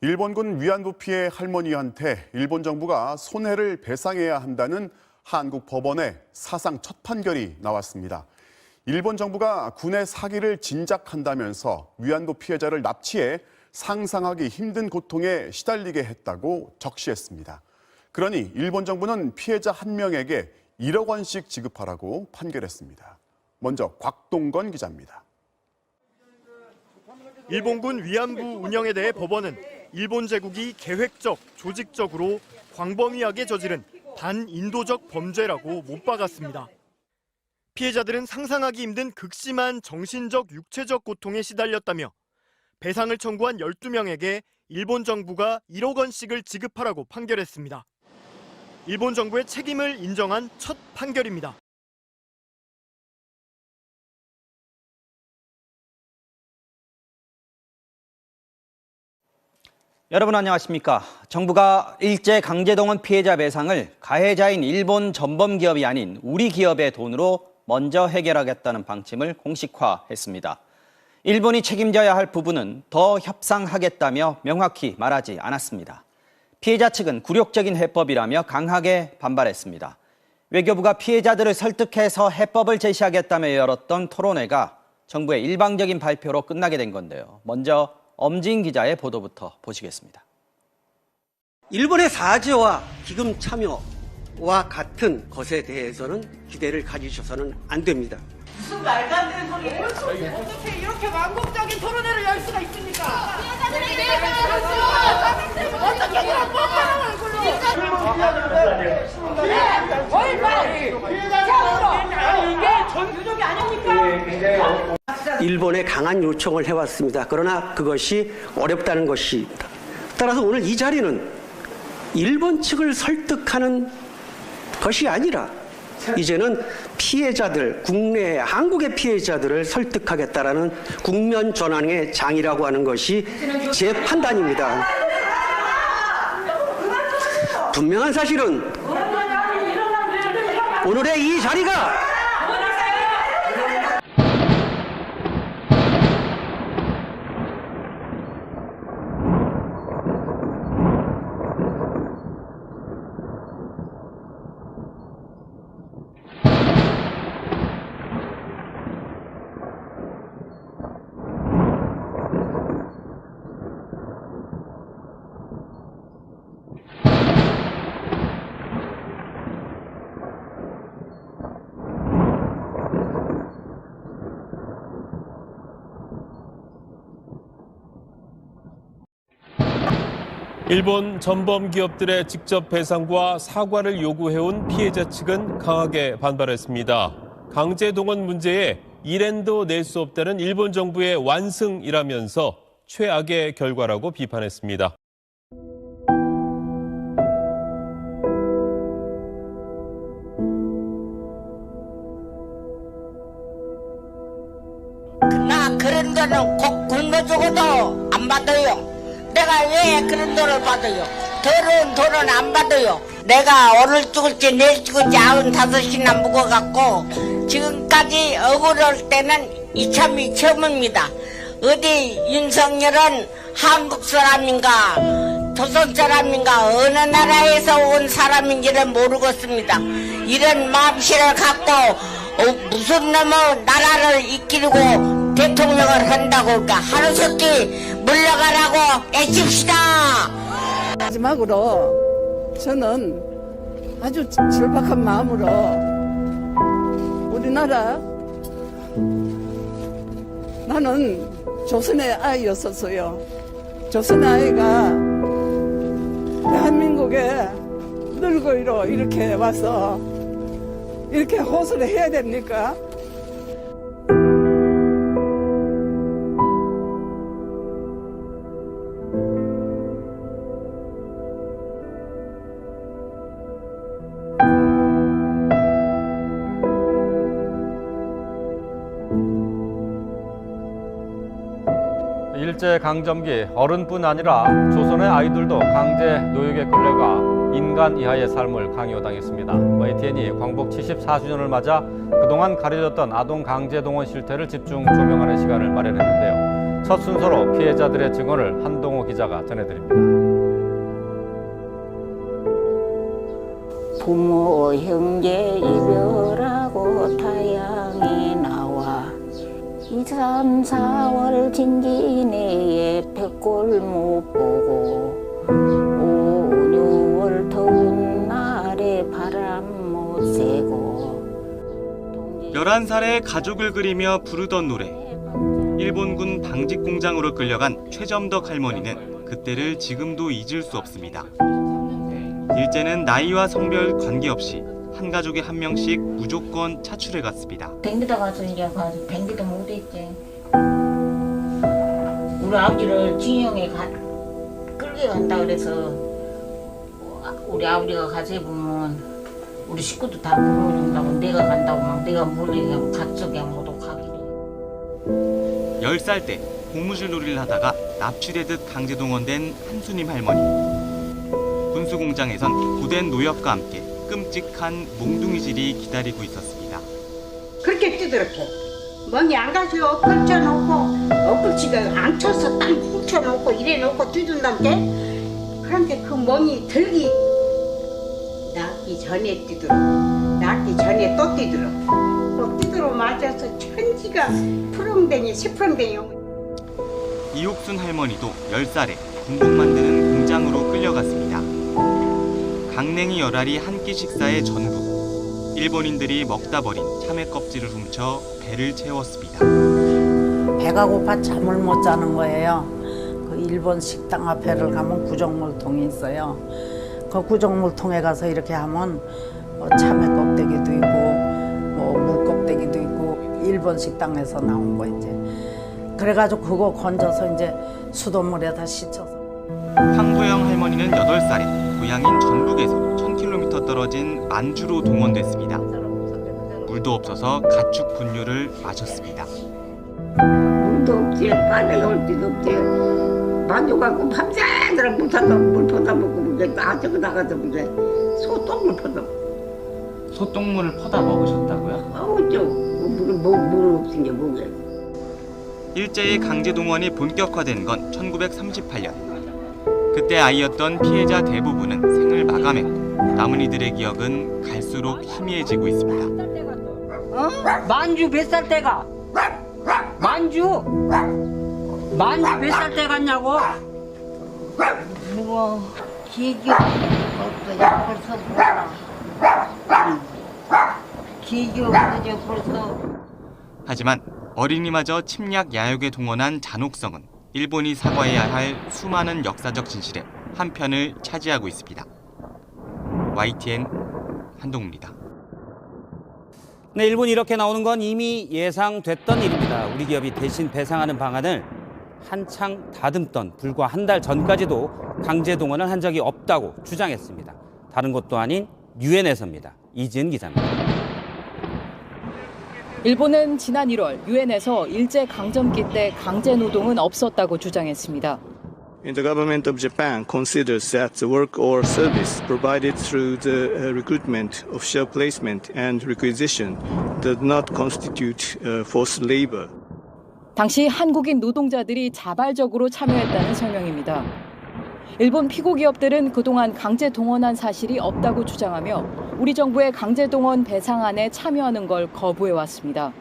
일본군 위안부 피해 할머니한테 일본 정부가 손해를 배상해야 한다는 한국 법원의 사상 첫 판결이 나왔습니다. 일본 정부가 군의 사기를 진작한다면서 위안부 피해자를 납치해 상상하기 힘든 고통에 시달리게 했다고 적시했습니다. 그러니 일본 정부는 피해자 한 명에게 1억 원씩 지급하라고 판결했습니다. 먼저 곽동건 기자입니다. 일본군 위안부 운영에 대해 법원은 일본 제국이 계획적, 조직적으로 광범위하게 저지른 반인도적 범죄라고 못 박았습니다. 피해자들은 상상하기 힘든 극심한 정신적, 육체적 고통에 시달렸다며 배상을 청구한 12명에게 일본 정부가 1억 원씩을 지급하라고 판결했습니다. 일본 정부의 책임을 인정한 첫 판결입니다. 여러분 안녕하십니까? 정부가 일제 강제동원 피해자 배상을 가해자인 일본 전범기업이 아닌 우리 기업의 돈으로 먼저 해결하겠다는 방침을 공식화했습니다. 일본이 책임져야 할 부분은 더 협상하겠다며 명확히 말하지 않았습니다. 피해자 측은 굴욕적인 해법이라며 강하게 반발했습니다. 외교부가 피해자들을 설득해서 해법을 제시하겠다며 열었던 토론회가 정부의 일방적인 발표로 끝나게 된 건데요. 먼저 엄지인 기자의 보도부터 보시겠습니다. 일본의 사죄와 기금 참여와 같은 것에 대해서는 기대를 가지셔서는 안 됩니다. 무슨 말도 안 되는 소리예요? 어떻게 이렇게 완곡적인 토론회를 열 수가 있습니까? 어떻게 그런 뻔뻔한 얼굴로 이게 전규적이 아닙니까? 일본에 강한 요청을 해왔습니다. 그러나 그것이 어렵다는 것입니다. 따라서 오늘 이 자리는 일본 측을 설득하는 것이 아니라 이제는 피해자들, 국내 한국의 피해자들을 설득하겠다라는 국면 전환의 장이라고 하는 것이 제 판단입니다. 분명한 사실은 오늘의 이 자리가 일본 전범 기업들의 직접 배상과 사과를 요구해온 피해자 측은 강하게 반발했습니다. 강제동원 문제에 이랜도 낼 수 없다는 일본 정부의 완승이라면서 최악의 결과라고 비판했습니다. 나 그런 돈은 꼭 굶어 죽어도 안 받아요. 내가 왜 그런 돈을 받아요? 더러운 돈은 안 받아요. 내가 오늘 죽을지 내일 죽을지 95이나 묵어갖고 지금까지 억울할 때는 이참이 처음입니다. 어디 윤석열은 한국 사람인가 조선 사람인가 어느 나라에서 온 사람인지를 모르겠습니다. 이런 마음씨를 갖고 무슨 놈의 나라를 이끌고 대통령을 한다고 그러니까 하루속히 물러가라고 애칩시다. 마지막으로 저는 아주 절박한 마음으로 우리나라 나는 조선의 아이였었어요. 조선의 아이가 대한민국에 늙어이로 이렇게 와서 이렇게 호소를 해야 됩니까? 일제강점기 어른뿐 아니라 조선의 아이들도 강제 노역에 끌려가 인간 이하의 삶을 강요당했습니다. YTN이 광복 74주년을 맞아 그동안 가려졌던 아동 강제 동원 실태를 집중 조명하는 시간을 마련했는데요. 첫 순서로 피해자들의 증언을 한동호 기자가 전해드립니다. 부모 형제 이별하고 타양에 나와 2, 3, 4월 진기내에 백골 못 보고 5, 6월 더운 날에 바람 못 쐬고 11살에 가족을 그리며 부르던 노래. 일본군 방직공장으로 끌려간 최점덕 할머니는 그때를 지금도 잊을 수 없습니다. 일제는 나이와 성별 관계없이 한 가족에 한 명씩 무조건 차출해 갔습니다. 댕기다 가서 이제 댕기도 못했지. 우리 아버지를 징용에 끌게 간다 그래서 우리 아버지가 가서 보면 우리 식구도 다 불러준다고 내가 간다고 막 내가 몰래 가족에 모두 가기로. 10살 때 고무줄 놀이를 하다가 납치되듯 강제동원된 한수님 할머니. 군수공장에선 고된 노역과 함께 끔찍한 몽둥이질이 기다리고 있었습니다. 그렇게 뛰더렇게 멍이 안 가서 펼쳐놓고 엎을치가 안 쳐서 딱 붙여놓고 이래놓고 뛰든다는데 그런데 그 멍이 들기 낫기 전에 뛰더라. 낫기 전에 또 뛰더라. 또 뛰더라 맞아서 천지가 푸릉댕이 시푸릉댕이. 이옥순 할머니도 10살에 군복 만드는 공장으로 끌려갔습니다. 강냉이 열알이 한 끼 식사의 전부. 일본인들이 먹다 버린 참외 껍질을 훔쳐 배를 채웠습니다. 배가 고파 잠을 못 자는 거예요. 그 일본 식당 앞에를 가면 구정물통이 있어요. 그 구정물통에 가서 이렇게 하면 참외 껍데기도 있고 무 껍데기도 있고 일본 식당에서 나온 거 이제. 그래가지고 그거 건져서 이제 수돗물에다 씻어서. 황부영 할머니는 8살에 고향인 전북에서 1000km 떨어진 만주로 동원됐습니다. 물도 없어서 가축 분유를 마셨습니다. 물도 없지 빨래가 올 때도 없지 만족하고 밤새도록 물 퍼다 먹고 이제 나저거 나가서 이제 소똥물 퍼다 소똥물을 퍼다 먹으셨다고요? 어쩌 물 없으니 뭐게. 일제의 강제동원이 본격화된 건 1938년. 그때 아이였던 피해자 대부분은 생을 마감했고 남은 이들의 기억은 갈수록 희미해지고 있습니다. 만주 몇 살 때가? 만주 몇 살 때 갔냐고? 뭐 기억이 없어요. 벌써 몰라. 기억이 없어져 벌써. 하지만 어린이마저 침략 야욕에 동원한 잔혹성은 일본이 사과해야 할 수많은 역사적 진실의 한 편을 차지하고 있습니다. YTN 한동훈입니다. 네, 일본이 이렇게 나오는 건 이미 예상됐던 일입니다. 우리 기업이 대신 배상하는 방안을 한창 다듬던 불과 한 달 전까지도 강제 동원을 한 적이 없다고 주장했습니다. 다른 곳도 아닌 유엔에서입니다. 이지은 기자입니다. 일본은 지난 1월 유엔에서 일제 강점기 때 강제 노동은 없었다고 주장했습니다. The government of Japan considers that the work or service provided through the recruitment, offshore placement, and requisition does not constitute forced labor. 당시 한국인 노동자들이 자발적으로 참여했다는 설명입니다. 일본 피고 기업들은 그동안 강제 동원한 사실이 없다고 주장하며 우리 정부의 강제 동원 배상안에 참여하는 걸 거부해왔습니다.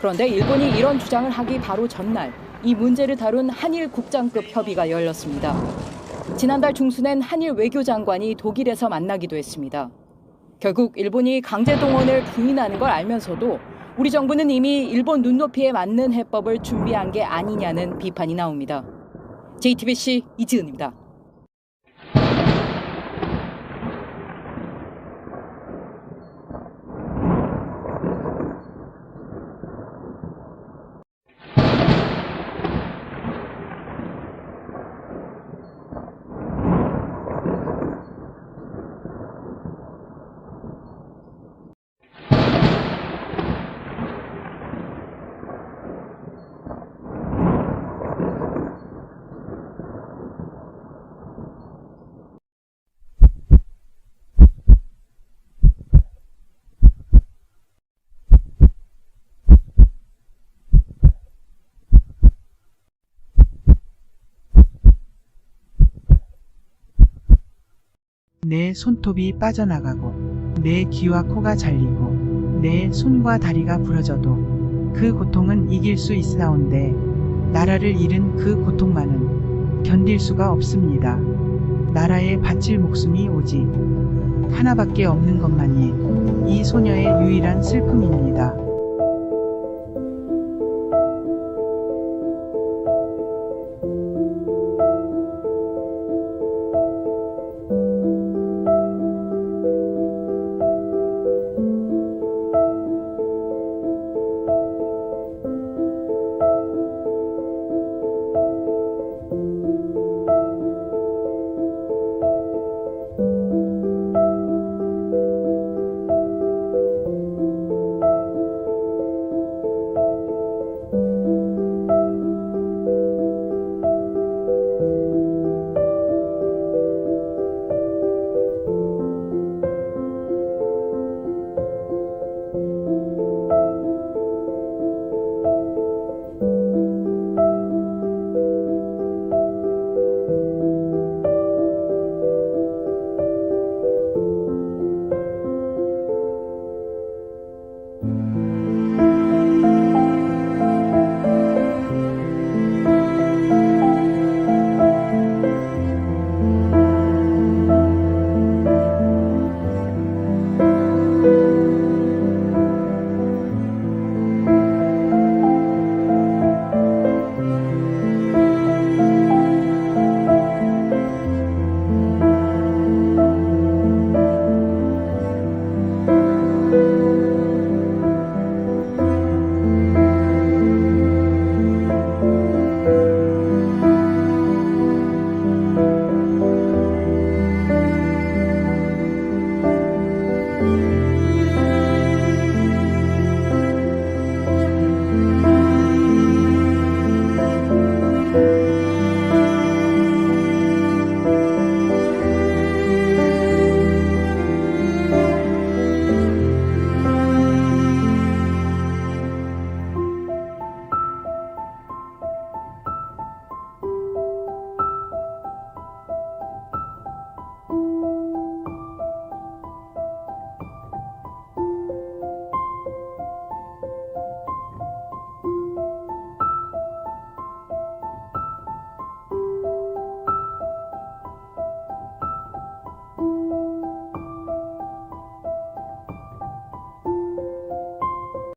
그런데 일본이 이런 주장을 하기 바로 전날 이 문제를 다룬 한일 국장급 협의가 열렸습니다. 지난달 중순엔 한일 외교장관이 독일에서 만나기도 했습니다. 결국 일본이 강제 동원을 부인하는 걸 알면서도 우리 정부는 이미 일본 눈높이에 맞는 해법을 준비한 게 아니냐는 비판이 나옵니다. JTBC 이지은입니다. 내 손톱이 빠져나가고 내 귀와 코가 잘리고 내 손과 다리가 부러져도 그 고통은 이길 수 있사온데 나라를 잃은 그 고통만은 견딜 수가 없습니다. 나라에 바칠 목숨이 오직 하나밖에 없는 것만이 이 소녀의 유일한 슬픔입니다.